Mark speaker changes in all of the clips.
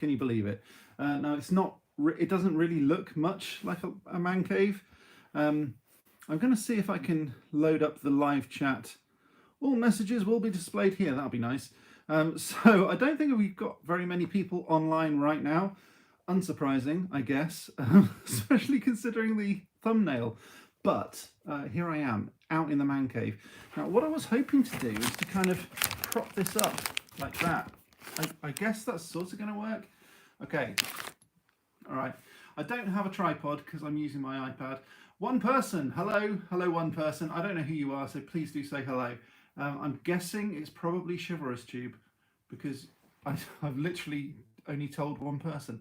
Speaker 1: Can you believe it? Now it's not. It doesn't really look much like a man cave. I'm going to see if I can load up the live chat. All messages will be displayed here. That'll be nice. So I don't think we've got very many people online right now. Unsurprising, I guess, especially considering the thumbnail. But here I am, out in the man cave. Now, what I was hoping to do is to kind of prop this up like that. I guess that's sort of going to work. Okay. All right. I don't have a tripod because I'm using my iPad. One person. Hello. Hello, one person. I don't know who you are, so please do say hello. I'm guessing it's probably Chivalrous Tube because I've literally only told one person.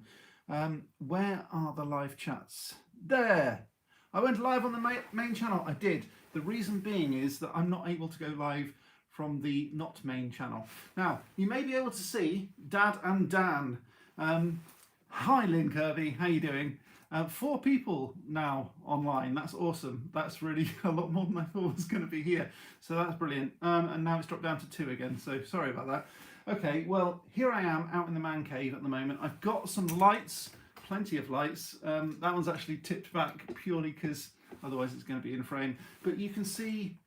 Speaker 1: Where are the live chats? There. I went live on the main channel. I did. The reason being is that I'm not able to go live from the not main channel. Now, you may be able to see Dad and Dan. Hi, Lynn Kirby. How you doing? 4 people now online. That's awesome. That's really a lot more than I thought was going to be here. So that's brilliant. And now it's dropped down to 2 again. So sorry about that. Okay, well, here I am out in the man cave at the moment. I've got some lights. Plenty of lights. That one's actually tipped back purely because otherwise it's going to be in frame. But you can see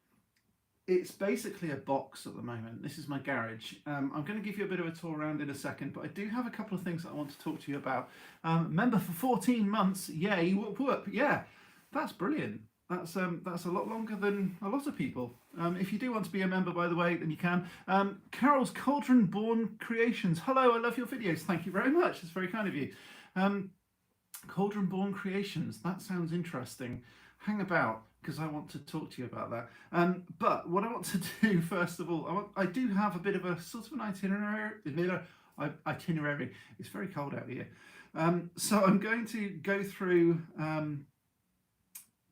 Speaker 1: it's basically a box at the moment. This is my garage. I'm going to give you a bit of a tour around in a second, but I do have a couple of things that I want to talk to you about. Member for 14 months. Yay, whoop whoop. Yeah, that's brilliant. That's a lot longer than a lot of people. If you do want to be a member, by the way, then you can. Carol's Cauldron Born Creations. Hello, I love your videos. Thank you very much. It's very kind of you. Cauldron Born Creations, that sounds interesting. Hang about, because I want to talk to you about that. But what I want to do, first of all, I do have a bit of a sort of an itinerary. It's very cold out here. So I'm going to go through,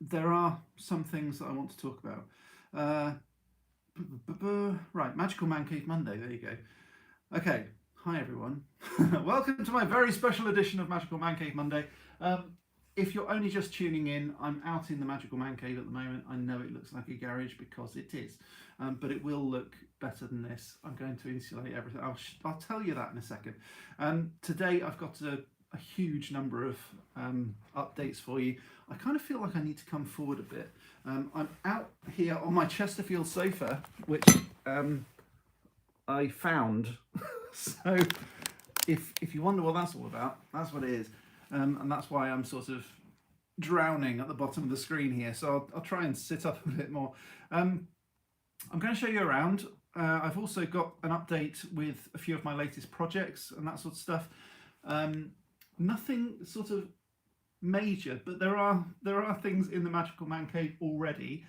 Speaker 1: there are some things that I want to talk about. Right, Magical Man Cave Monday, there you go. Okay. Hi everyone, welcome to my very special edition of Magical Man Cave Monday. If you're only just tuning in, I'm out in the Magical Man Cave at the moment. I know it looks like a garage because it is, but it will look better than this. I'm going to insulate everything. I'll tell you that in a second. Today I've got a huge number of updates for you. I kind of feel like I need to come forward a bit. I'm out here on my Chesterfield sofa, which I found. So if you wonder what that's all about, that's what it is. And that's why I'm sort of drowning at the bottom of the screen here. So I'll try and sit up a bit more. I'm going to show you around. I've also got an update with a few of my latest projects and that sort of stuff. Nothing sort of major, but there are things in the Magical Man Cave already,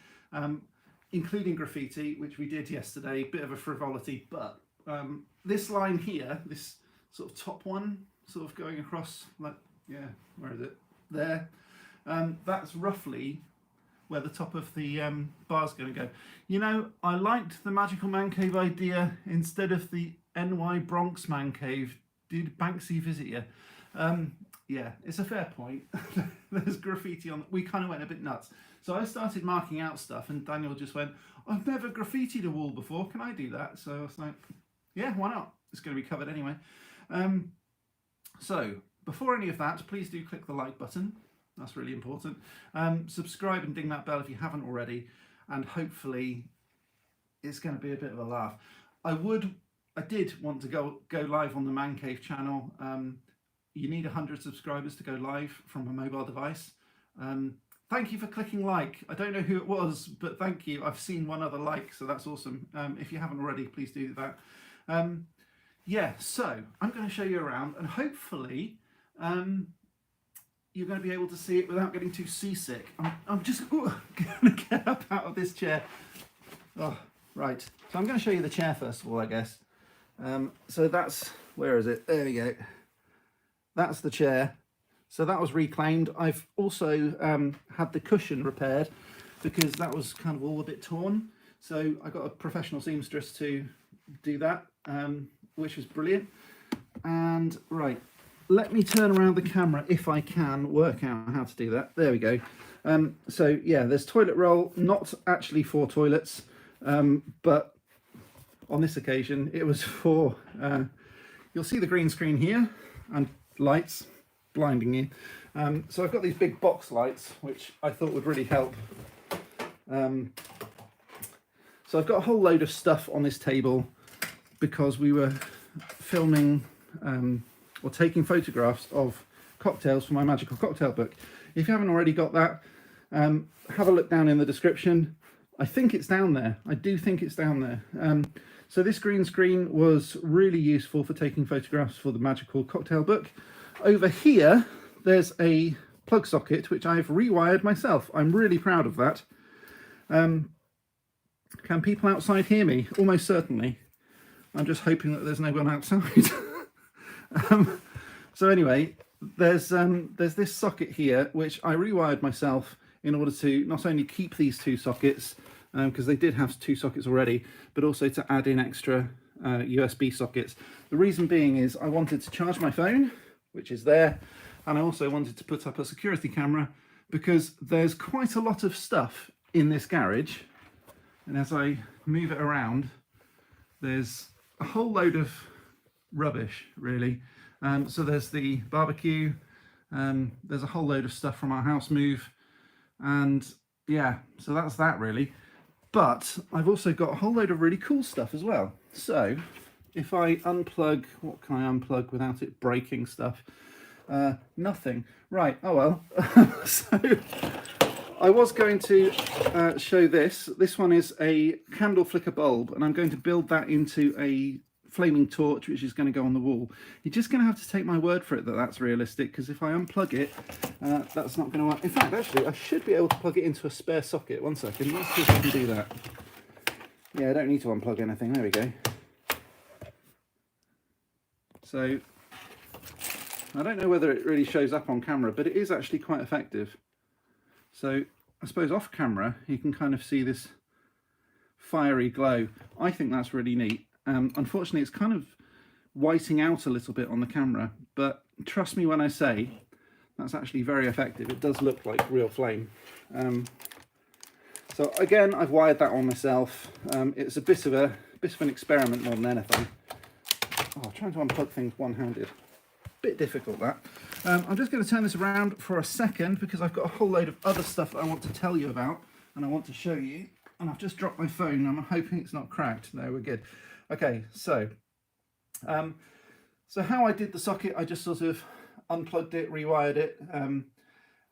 Speaker 1: including graffiti, which we did yesterday. Bit of a frivolity, but this line here, this sort of top one, sort of going across, like, yeah, where is it? There. That's roughly where the top of the bar's going to go. You know, I liked the Magical Man Cave idea instead of the NY Bronx Man Cave. Did Banksy visit you? Yeah, it's a fair point. There's graffiti on. We kind of went a bit nuts. So I started marking out stuff and Daniel just went, I've never graffitied a wall before. Can I do that? So I was like, yeah, why not? It's going to be covered anyway. So before any of that, please do click the like button. That's really important. Subscribe and ding that bell if you haven't already. And hopefully it's going to be a bit of a laugh. I did want to go live on the Man Cave channel. You need 100 subscribers to go live from a mobile device. Thank you for clicking like. I don't know who it was, but thank you. I've seen one other like, so that's awesome. If you haven't already, please do that. Yeah, so I'm going to show you around and hopefully you're going to be able to see it without getting too seasick. I'm just going to get up out of this chair. Oh, right. So I'm going to show you the chair first of all, I guess. So that's, where is it? There we go. That's the chair. So that was reclaimed. I've also had the cushion repaired because that was kind of all a bit torn. So I got a professional seamstress to do that, which was brilliant. And right, let me turn around the camera if I can work out how to do that. There we go. So yeah, there's toilet roll, not actually for toilets, but on this occasion it was for, you'll see the green screen here. and lights, blinding you. So I've got these big box lights, which I thought would really help. So I've got a whole load of stuff on this table because we were filming or taking photographs of cocktails for my magical cocktail book. If you haven't already got that, have a look down in the description. I think it's down there. I do think it's down there. So this green screen was really useful for taking photographs for the magical cocktail book. Over here, there's a plug socket, which I've rewired myself. I'm really proud of that. Can people outside hear me? Almost certainly. I'm just hoping that there's no one outside. So anyway, there's this socket here, which I rewired myself in order to not only keep these two sockets, because they did have two sockets already, but also to add in extra USB sockets. The reason being is I wanted to charge my phone, which is there, and I also wanted to put up a security camera because there's quite a lot of stuff in this garage, and as I move it around, there's a whole load of rubbish, really. So there's the barbecue, there's a whole load of stuff from our house move, and yeah, so that's that really. But I've also got a whole load of really cool stuff as well. So if I unplug, what can I unplug without it breaking stuff? Nothing. Right, oh well. So I was going to show this. This one is a candle flicker bulb, and I'm going to build that into a flaming torch, which is going to go on the wall. You're just going to have to take my word for it that that's realistic, because if I unplug it, that's not going to work. In fact, actually, I should be able to plug it into a spare socket. One second, let's see if I can do that. Yeah, I don't need to unplug anything. There we go. So I don't know whether it really shows up on camera, but it is actually quite effective. So I suppose off camera, you can kind of see this fiery glow. I think that's really neat. Unfortunately, it's kind of whiting out a little bit on the camera, but trust me when I say that's actually very effective. It does look like real flame. So again, I've wired that on myself. It's a bit of an experiment more than anything. Oh, trying to unplug things one-handed. Bit difficult that. I'm just going to turn this around for a second because I've got a whole load of other stuff that I want to tell you about and I want to show you. And I've just dropped my phone. I'm hoping it's not cracked. No, we're good. Okay, so how I did the socket, I just sort of unplugged it, rewired it, and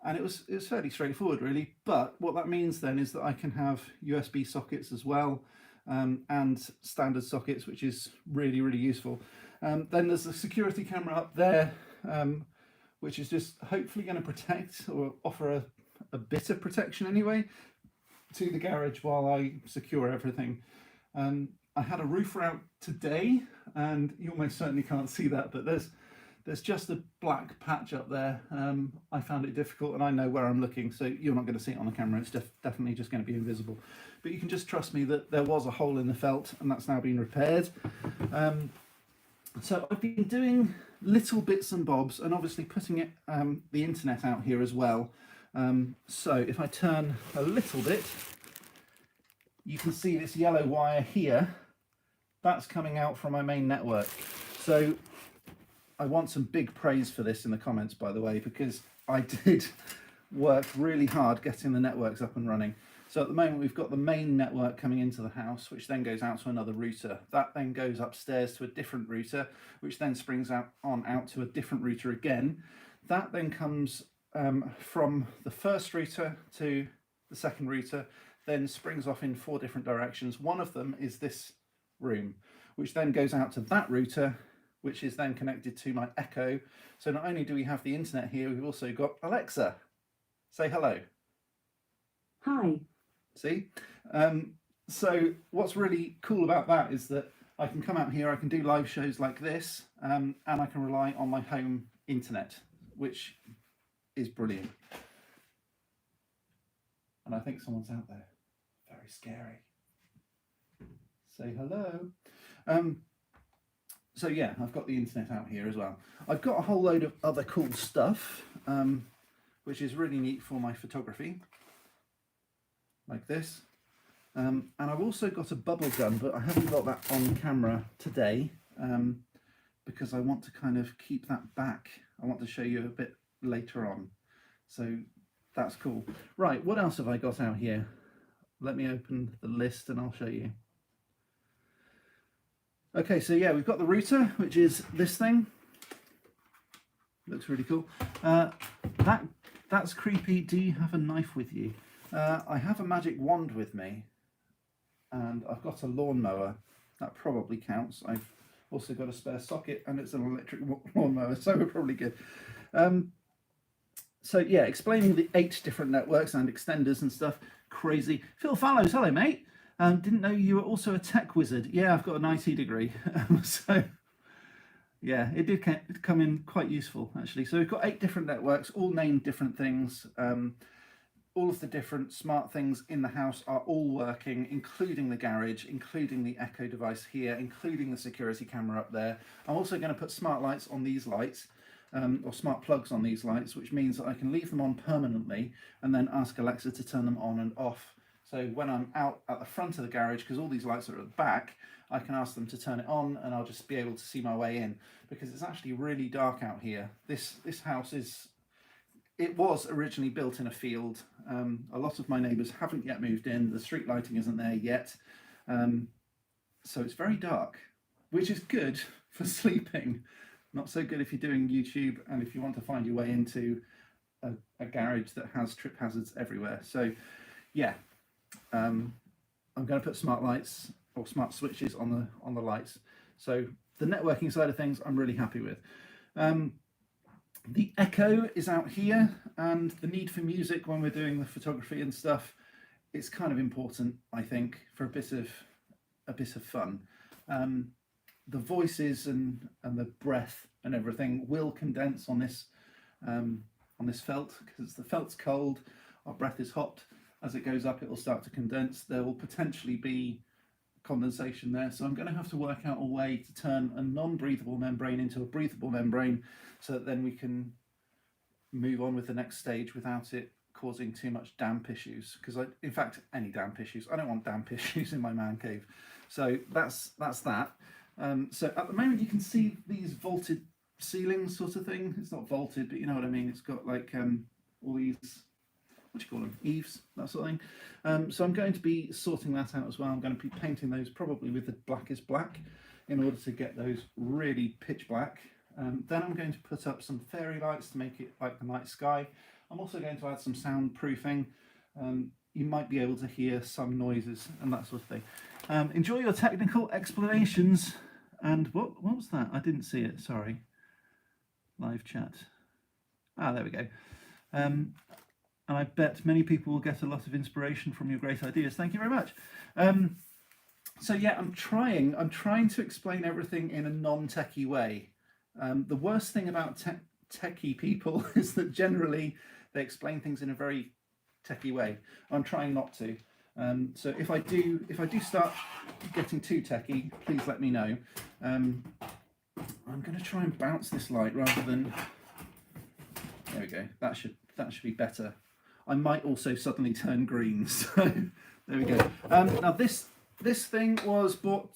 Speaker 1: it was fairly straightforward really. But what that means then is that I can have USB sockets as well, and standard sockets, which is really, really useful. Then there's the security camera up there, which is just hopefully going to protect or offer a bit of protection anyway to the garage while I secure everything. I had a roofer out today, and you almost certainly can't see that, but there's just a black patch up there. I found it difficult, and I know where I'm looking, so you're not going to see it on the camera. It's definitely just going to be invisible. But you can just trust me that there was a hole in the felt, and that's now been repaired. So I've been doing little bits and bobs, and obviously putting it the internet out here as well. So if I turn a little bit, you can see this yellow wire here. That's coming out from my main network. So I want some big praise for this in the comments, by the way, because I did work really hard getting the networks up and running. So at the moment we've got the main network coming into the house, which then goes out to another router. That then goes upstairs to a different router, which then springs out to a different router again. That then comes from the first router to the second router, then springs off in 4 different directions. One of them is this room, which then goes out to that router, which is then connected to my Echo. So not only do we have the internet here, we've also got Alexa. Say hello.
Speaker 2: Hi.
Speaker 1: See? So what's really cool about that is that I can come out here, I can do live shows like this, and I can rely on my home internet, which is brilliant. And I think someone's out there. Very scary. Say hello. So yeah, I've got the internet out here as well. I've got a whole load of other cool stuff, which is really neat for my photography, like this. And I've also got a bubble gun, but I haven't got that on camera today, because I want to kind of keep that back. I want to show you a bit later on. So that's cool. Right, what else have I got out here? Let me open the list and I'll show you. Okay, so yeah, we've got the router, which is this thing. Looks really cool. That's creepy. Do you have a knife with you? I have a magic wand with me, and I've got a lawnmower. That probably counts. I've also got a spare socket, and it's an electric lawnmower, so we're probably good. So yeah, explaining the 8 different networks and extenders and stuff. Crazy. Phil Fallows, hello mate. Didn't know you were also a tech wizard. Yeah, I've got an IT degree. So yeah, it did come in quite useful actually. So we've got 8 different networks, all named different things. All of the different smart things in the house are all working, including the garage, including the Echo device here, including the security camera up there. I'm also going to put smart lights on these lights, or smart plugs on these lights, which means that I can leave them on permanently and then ask Alexa to turn them on and off. So when I'm out at the front of the garage, because all these lights are at the back, I can ask them to turn it on and I'll just be able to see my way in, because it's actually really dark out here. This house it was originally built in a field. A lot of my neighbours haven't yet moved in. The street lighting isn't there yet. So it's very dark, which is good for sleeping. Not so good if you're doing YouTube and if you want to find your way into a garage that has trip hazards everywhere. So yeah, I'm going to put smart lights or smart switches on the lights. So the networking side of things I'm really happy with. The Echo is out here, and the need for music when we're doing the photography and stuff, it's kind of important, I think, for a bit of fun. The voices and the breath and everything will condense on this felt, because the felt's cold, our breath is hot. As it goes up, it will start to condense. There will potentially be condensation there, so I'm going to have to work out a way to turn a non-breathable membrane into a breathable membrane, so that then we can move on with the next stage without it causing too much damp issues. Because in fact, any damp issues, I don't want damp issues in my man cave. So that's that. So at the moment you can see these vaulted ceilings sort of thing. It's not vaulted, but you know what I mean. It's got like all these, what do you call them, eaves, that sort of thing. So I'm going to be sorting that out as well. I'm going to be painting those probably with the blackest black in order to get those really pitch black. Then I'm going to put up some fairy lights to make it like the night sky. I'm also going to add some soundproofing. You might be able to hear some noises and that sort of thing. Enjoy your technical explanations. And what was that? I didn't see it, sorry. Live chat. Ah, there we go. And I bet many people will get a lot of inspiration from your great ideas. Thank you very much. So yeah, I'm trying to explain everything in a non-techie way. The worst thing about techie people is that generally they explain things in a very techie way. I'm trying not to. So if I do start getting too techie, please let me know. I'm going to try and bounce this light rather than. There we go. That should be better. I might also suddenly turn green. So there we go. Now this thing was bought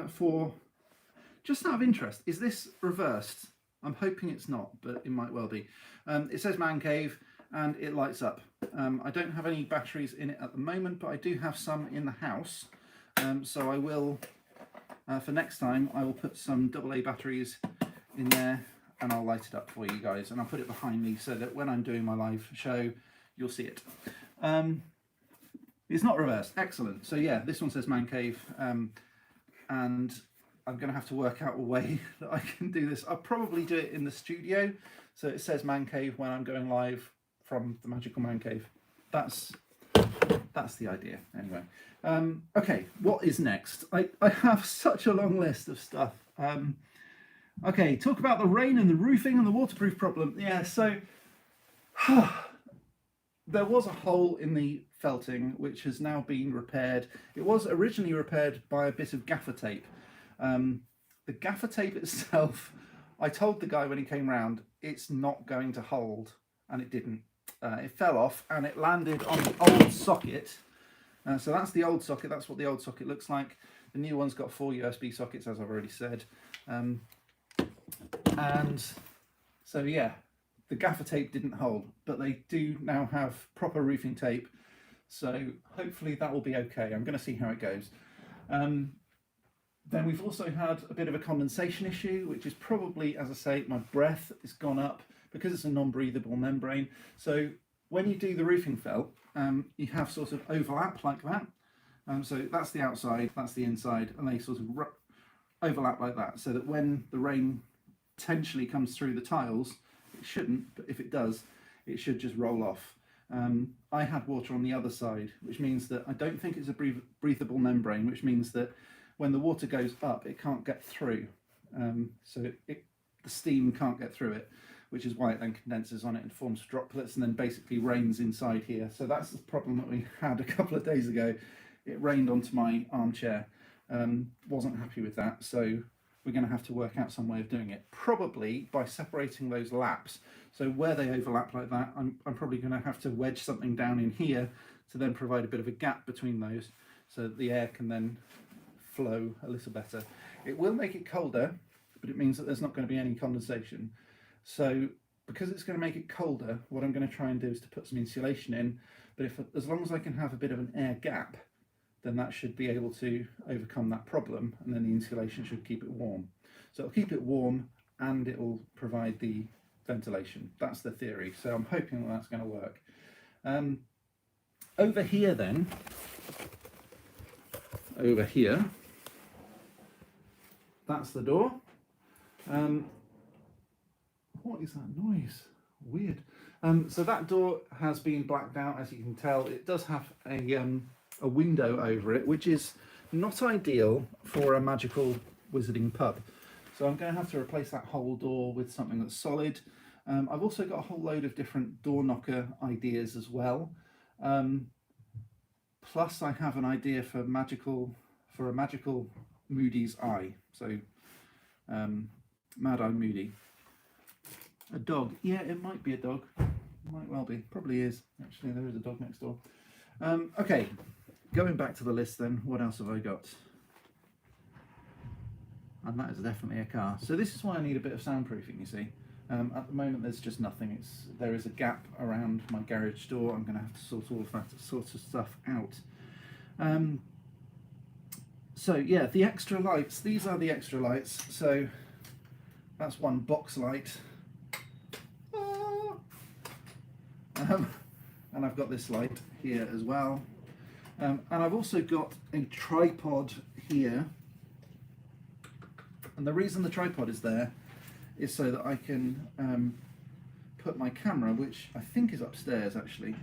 Speaker 1: for. Just out of interest, is this reversed? I'm hoping it's not, but it might well be. It says Man Cave and it lights up. I don't have any batteries in it at the moment, but I do have some in the house. So I will, for next time, I will put some AA batteries in there and I'll light it up for you guys. And I'll put it behind me so that when I'm doing my live show, you'll see it. It's not reversed. Excellent. So yeah, this one says Man Cave. And I'm going to have to work out a way that I can do this. I'll probably do it in the studio, so it says Man Cave when I'm going live from the Magical Man Cave. That's the idea, anyway. Okay, what is next? I have such a long list of stuff. Okay, talk about the rain and the roofing and the waterproof problem. Yeah, so there was a hole in the felting which has now been repaired. It was originally repaired by a bit of gaffer tape. The gaffer tape itself, I told the guy when he came round, it's not going to hold, and it didn't. It fell off and it landed on the old socket. So that's the old socket, that's what the old socket looks like. The new one's got 4 USB sockets, as I've already said. And so yeah, the gaffer tape didn't hold, but they do now have proper roofing tape, so hopefully that will be okay. I'm going to see how it goes. Then we've also had a bit of a condensation issue, which is probably, as I say, my breath has gone up because it's a non-breathable membrane. So when you do the roofing felt, you have sort of overlap like that. So that's the outside, that's the inside, and they sort of overlap like that, so that when the rain potentially comes through the tiles, it shouldn't, but if it does, it should just roll off. I had water on the other side, which means that I don't think it's a breathable membrane, which means that when the water goes up, it can't get through. So the steam can't get through it, which is why it then condenses on it and forms droplets and then basically rains inside here. So that's the problem that we had a couple of days ago. It rained onto my armchair. Wasn't happy with that, so we're going to have to work out some way of doing it, probably by separating those laps. So where they overlap like that, I'm probably going to have to wedge something down in here to then provide a bit of a gap between those, so that the air can then flow a little better. It will make it colder, but it means that there's not going to be any condensation. So because it's going to make it colder, what I'm going to try and do is to put some insulation in, but as long as I can have a bit of an air gap, then that should be able to overcome that problem, and then the insulation should keep it warm. So it'll keep it warm and it will provide the ventilation. That's the theory. So I'm hoping that's going to work. Over here then, over here, that's the door. What is that noise? Weird. So that door has been blacked out, as you can tell. It does have a window over it, which is not ideal for a magical wizarding pub. So I'm going to have to replace that whole door with something that's solid. I've also got a whole load of different door knocker ideas as well. Plus I have an idea for a magical Moody's eye. So Mad Eye Moody. A dog. Yeah, it might be a dog. Might well be. Probably is. Actually, there is a dog next door. Okay. Going back to the list then, what else have I got? And that is definitely a car. So this is why I need a bit of soundproofing, you see. At the moment there's just nothing. There is a gap around my garage door. I'm going to have to sort all of that sort of stuff out. So yeah, the extra lights. These are the extra lights. So that's one box light. And I've got this light here as well. And I've also got a tripod here, and the reason the tripod is there is so that I can put my camera, which I think is upstairs actually,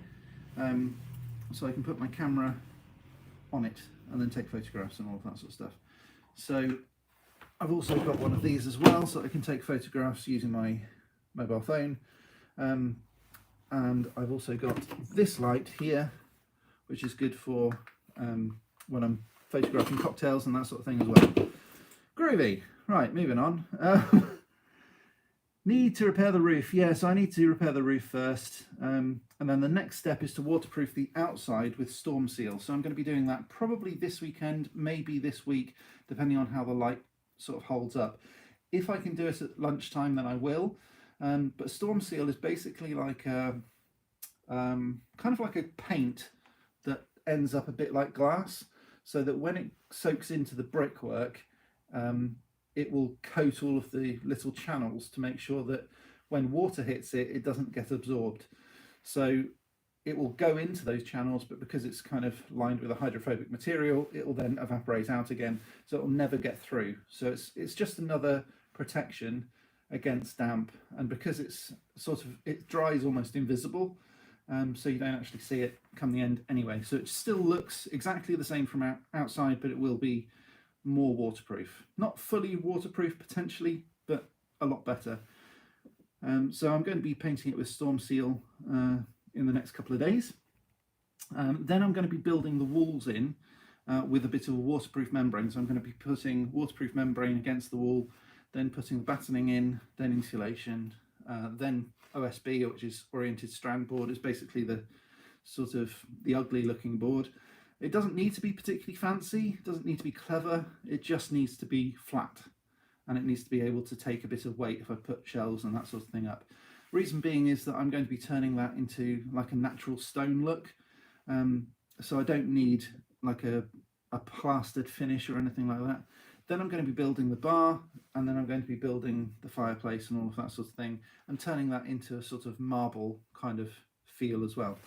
Speaker 1: so I can put my camera on it and then take photographs and all of that sort of stuff. So I've also got one of these as well, so I can take photographs using my mobile phone, and I've also got this light here, which is good for when I'm photographing cocktails and that sort of thing as well. Groovy. Right, moving on. Need to repair the roof. Yes, I need to repair the roof first. And then the next step is to waterproof the outside with Storm Seal. So I'm going to be doing that probably this weekend, maybe this week, depending on how the light sort of holds up. If I can do it at lunchtime, then I will. But Storm Seal is basically like a, kind of like a paint that ends up a bit like glass, so that when it soaks into the brickwork, it will coat all of the little channels to make sure that when water hits it, it doesn't get absorbed. So it will go into those channels, but because it's kind of lined with a hydrophobic material, it will then evaporate out again, so it will never get through. So it's just another protection against damp, and because it's sort of, it dries almost invisible, so you don't actually see it come the end anyway. So it still looks exactly the same from outside, but it will be more waterproof. Not fully waterproof potentially, but a lot better. So I'm going to be painting it with Storm Seal in the next couple of days. Then I'm going to be building the walls in with a bit of a waterproof membrane. So I'm going to be putting waterproof membrane against the wall, then putting the battening in, then insulation, then OSB, which is oriented strand board. Is basically the sort of the ugly looking board. It doesn't need to be particularly fancy, it doesn't need to be clever, it just needs to be flat. and it needs to be able to take a bit of weight if I put shelves and that sort of thing up. Reason being is that I'm going to be turning that into like a natural stone look, so I don't need like a plastered finish or anything like that. Then I'm going to be building the bar, and then I'm going to be building the fireplace and all of that sort of thing, and turning that into a sort of marble kind of feel as well.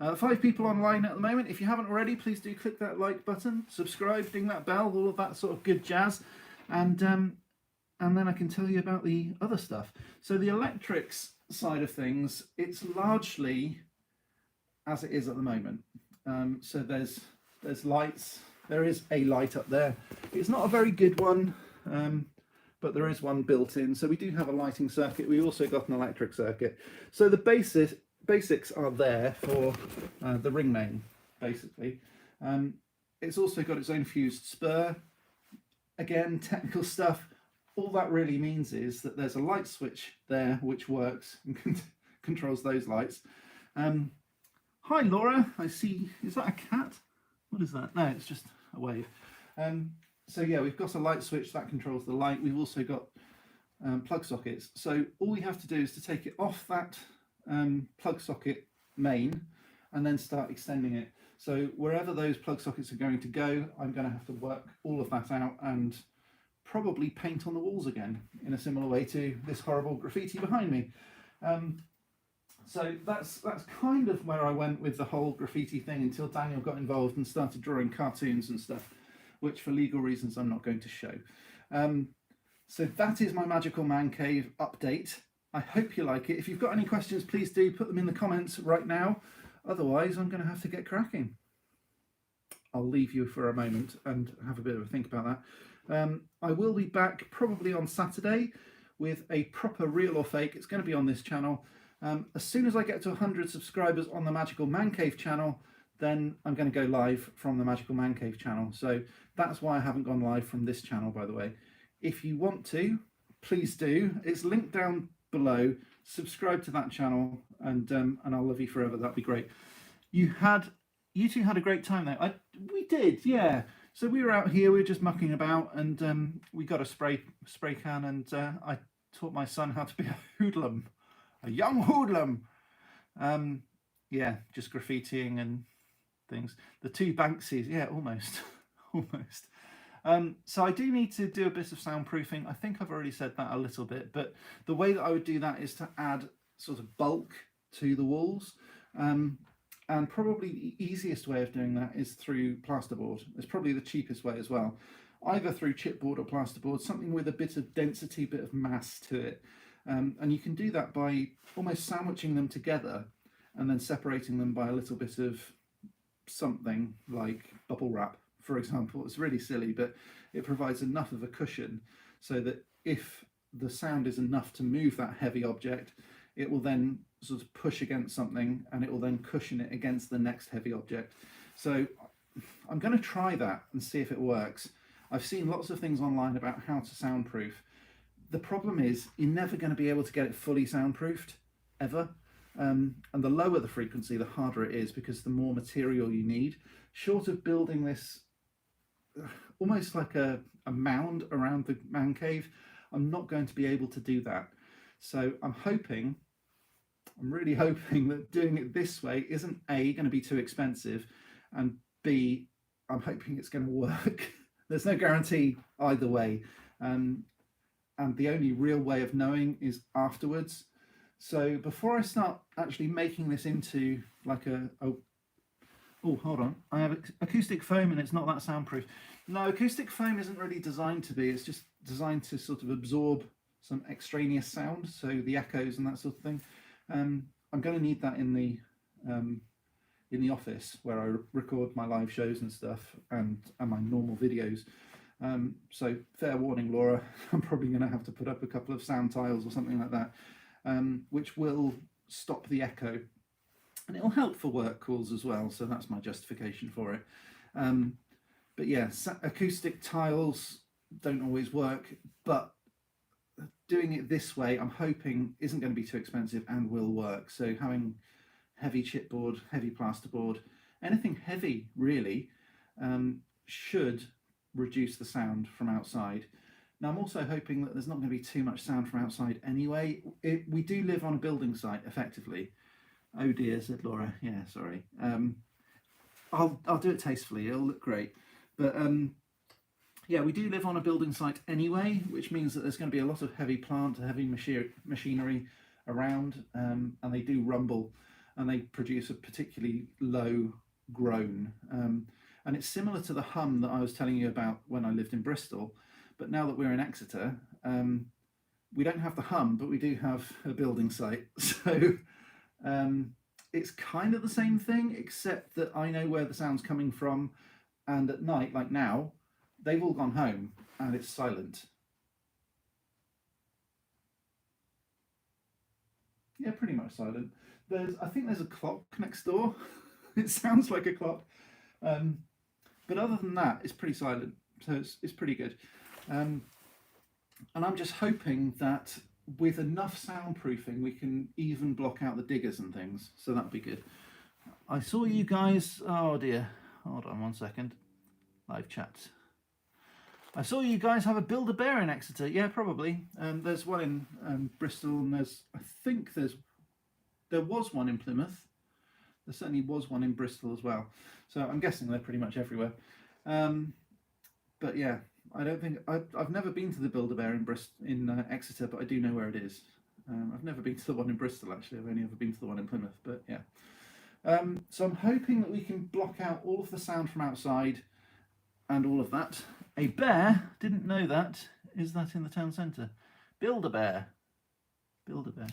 Speaker 1: 5 people online at the moment. If you haven't already, please do click that like button, subscribe, ding that bell, all of that sort of good jazz, and then I can tell you about the other stuff. So the electrics side of things, it's largely as it is at the moment. So there's lights. There is a light up there. It's not a very good one, but there is one built in. So we do have a lighting circuit. We also got an electric circuit. So the basics are there for the ring main, basically. It's also got its own fused spur. Again, technical stuff. All that really means is that there's a light switch there which works and controls those lights. Hi Laura, I see, is that a cat? What is that? No, it's just a wave. So yeah, we've got a light switch that controls the light. We've also got plug sockets. So all we have to do is to take it off that plug socket main and then start extending it. So wherever those plug sockets are going to go, I'm going to have to work all of that out and probably paint on the walls again in a similar way to this horrible graffiti behind me. So that's kind of where I went with the whole graffiti thing until Daniel got involved and started drawing cartoons and stuff, which for legal reasons I'm not going to show. So that is my Magical Man Cave update. I hope you like it. If you've got any questions, please do put them in the comments right now. Otherwise, I'm going to have to get cracking. I'll leave you for a moment and have a bit of a think about that. I will be back probably on Saturday with a proper real or fake. It's going to be on this channel. As soon as I get to 100 subscribers on the Magical Man Cave channel, then I'm going to go live from the Magical Man Cave channel. So that's why I haven't gone live from this channel, by the way. If you want to, please do. It's linked down below. Subscribe to that channel, and I'll love you forever. That'd be great. You two had a great time there. We did, yeah. So we were out here, we were just mucking about, and we got a spray can, and I taught my son how to be a hoodlum. A young hoodlum. Yeah, just graffitiing and things. The 2 Banksies, yeah, almost. Almost. So I do need to do a bit of soundproofing. I think I've already said that a little bit, but the way that I would do that is to add sort of bulk to the walls. And probably the easiest way of doing that is through plasterboard. It's probably the cheapest way as well. Either through chipboard or plasterboard, something with a bit of density, bit of mass to it. And you can do that by almost sandwiching them together and then separating them by a little bit of something like bubble wrap, for example. It's really silly, but it provides enough of a cushion so that if the sound is enough to move that heavy object, it will then sort of push against something and it will then cushion it against the next heavy object. So I'm going to try that and see if it works. I've seen lots of things online about how to soundproof. The problem is you're never going to be able to get it fully soundproofed, ever. And the lower the frequency, the harder it is, because the more material you need. Short of building this almost like a mound around the man cave, I'm not going to be able to do that. So I'm really hoping that doing it this way isn't A, going to be too expensive, and B, I'm hoping it's going to work. There's no guarantee either way. And the only real way of knowing is afterwards. So before I start actually making this into like oh, hold on. I have acoustic foam and it's not that soundproof. No, acoustic foam isn't really designed to be. It's just designed to sort of absorb some extraneous sound, so the echoes and that sort of thing. I'm going to need that in the office where I record my live shows and stuff and my normal videos. So fair warning, Laura, I'm probably going to have to put up a couple of sound tiles or something like that, which will stop the echo, and it'll help for work calls as well. So that's my justification for it. But yeah, acoustic tiles don't always work, but doing it this way, I'm hoping isn't going to be too expensive and will work. So having heavy chipboard, heavy plasterboard, anything heavy really, should reduce the sound from outside. Now, I'm also hoping that there's not going to be too much sound from outside anyway. We do live on a building site, effectively. Oh dear, said Laura. Yeah, sorry. I'll do it tastefully. It'll look great. But yeah, we do live on a building site anyway, which means that there's going to be a lot of heavy plant, heavy machinery around, and they do rumble, and they produce a particularly low groan. And it's similar to the hum that I was telling you about when I lived in Bristol. But now that we're in Exeter, we don't have the hum, but we do have a building site. So it's kind of the same thing, except that I know where the sound's coming from. And at night, like now, they've all gone home and it's silent. Yeah, pretty much silent. I think there's a clock next door. It sounds like a clock. But other than that, it's pretty silent. So it's pretty good. And I'm just hoping that with enough soundproofing, we can even block out the diggers and things. So that'd be good. I saw you guys. Oh dear. Hold on 1 second. Live chat. I saw you guys have a Build-A-Bear in Exeter. Yeah, probably. There's one in Bristol, and I think there was one in Plymouth. There certainly was one in Bristol as well. So I'm guessing they're pretty much everywhere. But yeah, I don't think I've never been to the Build-A-Bear in Exeter, but I do know where it is. I've never been to the one in Bristol actually. I've only ever been to the one in Plymouth. But yeah. So I'm hoping that we can block out all of the sound from outside and all of that. A bear, didn't know that. Is that in the town centre? Build-A-Bear. Build-A-Bear.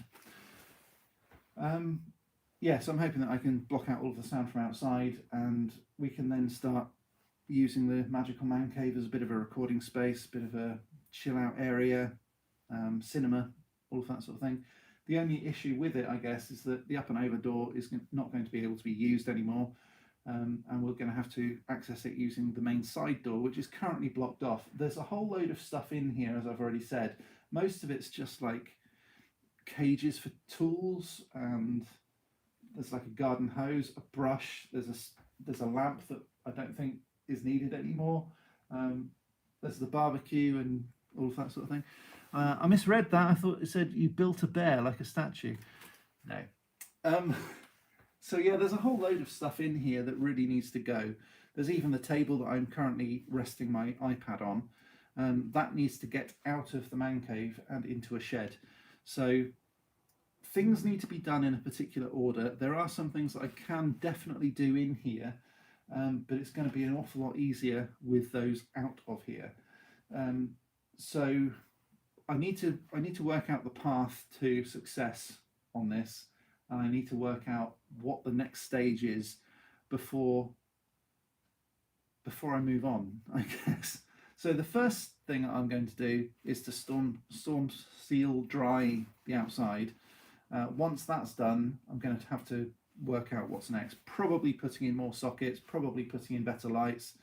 Speaker 1: Yes, I'm hoping that I can block out all of the sound from outside, and we can then start using the Magical Man Cave as a bit of a recording space, a bit of a chill out area, cinema, all of that sort of thing. The only issue with it, I guess, is that the up and over door is not going to be able to be used anymore. And we're going to have to access it using the main side door, which is currently blocked off. There's a whole load of stuff in here, as I've already said. Most of it's just like cages for tools, and there's like a garden hose, a brush. There's a lamp that I don't think is needed anymore. There's the barbecue and all of that sort of thing. I misread that. I thought it said you built a bear like a statue. No. So yeah, there's a whole load of stuff in here that really needs to go. There's even the table that I'm currently resting my iPad on. That needs to get out of the man cave and into a shed. So things need to be done in a particular order. There are some things that I can definitely do in here, but it's going to be an awful lot easier with those out of here. So I need to work out the path to success on this. And I need to work out what the next stage is before I move on, I guess. So the first thing I'm going to do is to storm seal dry the outside. Once that's done, I'm going to have to work out what's next. Probably putting in more sockets, probably putting in better lights.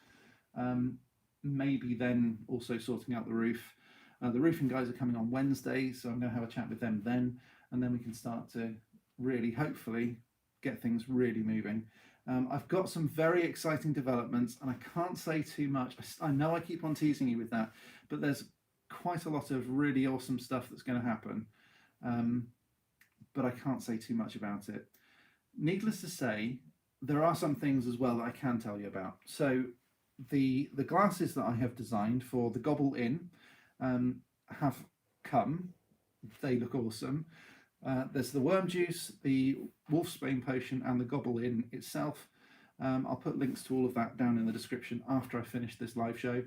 Speaker 1: Maybe then also sorting out the roof. The roofing guys are coming on Wednesday, so I'm going to have a chat with them then, and then we can start to really, hopefully, get things really moving. I've got some very exciting developments, and I can't say too much. I know I keep on teasing you with that, but there's quite a lot of really awesome stuff that's going to happen. But I can't say too much about it. Needless to say, there are some things as well that I can tell you about. So the glasses that I have designed for the Gobble Inn have come. They look awesome. There's the worm juice, the wolfsbane potion, and the Gobble Inn itself. I'll put links to all of that down in the description after I finish this live show.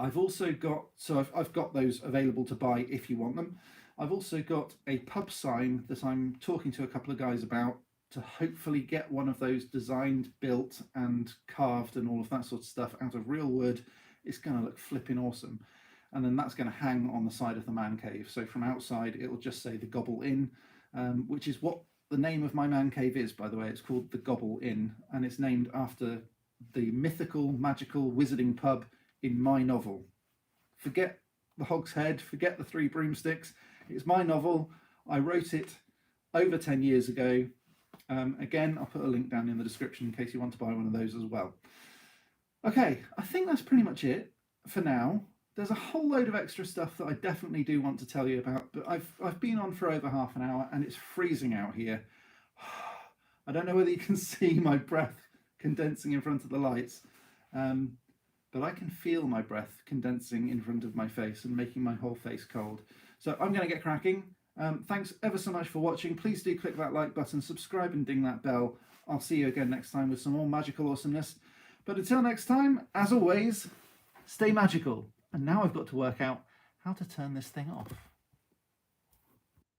Speaker 1: I've also got, I've got those available to buy if you want them. I've also got a pub sign that I'm talking to a couple of guys about to hopefully get one of those designed, built, and carved and all of that sort of stuff out of real wood. It's going to look flipping awesome. And then that's going to hang on the side of the man cave. So from outside, it will just say the Gobble Inn, which is what the name of my man cave is, by the way. It's called the Gobble Inn, and it's named after the mythical, magical, wizarding pub in my novel. Forget the Hog's Head, forget the Three Broomsticks. It's my novel. I wrote it over 10 years ago. Again, I'll put a link down in the description in case you want to buy one of those as well. Okay, I think that's pretty much it for now. there's a whole load of extra stuff that I definitely do want to tell you about, but I've been on for over half an hour and it's freezing out here. I don't know whether you can see my breath condensing in front of the lights, but I can feel my breath condensing in front of my face and making my whole face cold. So I'm going to get cracking. Thanks ever so much for watching. Please do click that like button, subscribe and ding that bell. I'll see you again next time with some more magical awesomeness. But until next time, as always, stay magical. And now I've got to work out how to turn this thing off.